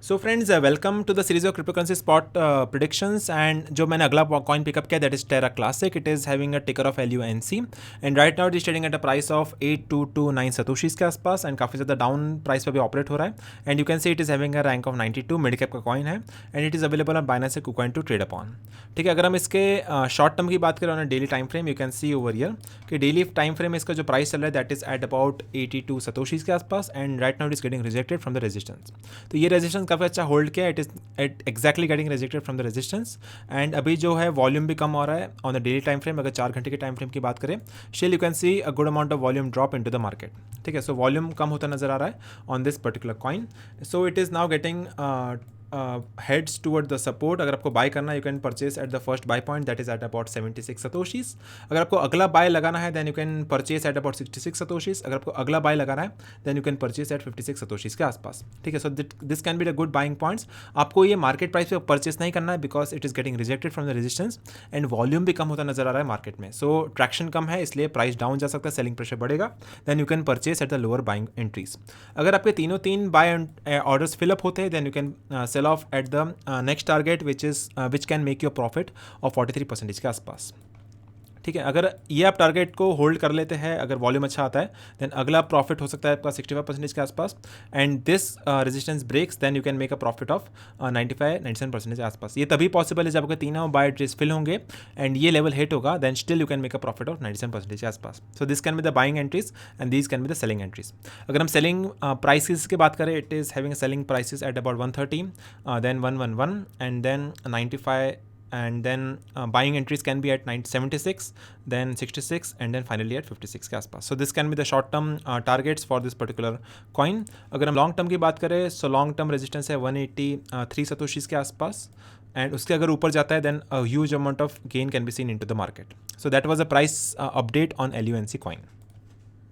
So friends welcome to the series of cryptocurrency spot predictions and जो मैंने अगला coin pickup किया that is Terra Classic. It is having a ticker of LUNC and right now it is trading at a price of 8229 satoshis के आसपास and काफ़ी ज़्यादा down price पर भी ऑपरेट हो रहा है. And you can see it is having a rank of 92 mid cap का कॉइन है and it is available on Binance KuCoin to trade upon. ठीक है, अगर हम इसके शॉर्ट टर्म की बात करें on daily time frame, you can C over year कि डेली टाइम फ्रेम इसका जो प्राइस चल रहा है that is at about 82 satoshis के आसपास and right now it is getting rejected from the resistance. तो ये रेजिस्टेंस काफ़ी अच्छा होल्ड किया. It is exactly getting rejected from the resistance and अभी जो है वॉल्यूम भी कम हो रहा है on the daily time frame. अगर 4 घंटे के टाइम फ्रेम की बात करें still you can C a good amount of volume drop into the market. ठीक है, सो वॉल्यूम कम होता नजर आ रहा है on this particular coin. So it is now getting heads toward the support. अगर आपको बाय करना है you can purchase at the first buy point that is at about 76 satoshis. अगर आपको अगला बाय लगाना है then you can purchase at about 66 satoshis. अगर आपको अगला बाय लगाना है then you can purchase at 56 satoshis के आसपास. ठीक है, so this can be the good buying points. आपको ये मार्केट प्राइस पे परचेज नहीं करना है because it is getting rejected from the resistance and volume भी कम होता नजर आ रहा है मार्केट में. सो ट्रैक्शन कम है इसलिए प्राइस डाउन जा सकता है, सेलिंग प्रेशर बढ़ेगा. Then you can purchase at the lower buying entries. अगर आपके तीन बाय ऑर्डर्स फिलअप होते हैं then you can sell off at the next target which can make your profit of 43% के आसपास. ठीक है, अगर ये आप टारगेट को होल्ड कर लेते हैं, अगर वॉल्यूम अच्छा आता है देन अगला प्रॉफिट हो सकता है आपका 65% के आसपास and this resistance breaks then you can make a profit of 95-97% के आसपास. ये तभी पॉसिबल है जब आपके तीनों बाय ट्रेस फिल होंगे एंड ये लेवल हिट होगा then still you can make a profit of 97% के आसपास. So this can be the buying entries and these can be the selling entries. अगर हम सेलिंग प्राइसेस की बात करें it is having selling prices at about 130 then 111 and then 95 and then buying entries can be at 76, then 66 and then finally at 56 के आसपास. So this can be the short term targets for this particular coin. अगर हम long term की बात करें so long term resistance है 183 satoshis के आसपास एंड उसके अगर ऊपर जाता है then huge amount of gain can be seen into the market. So that was a price update on LUNC coin.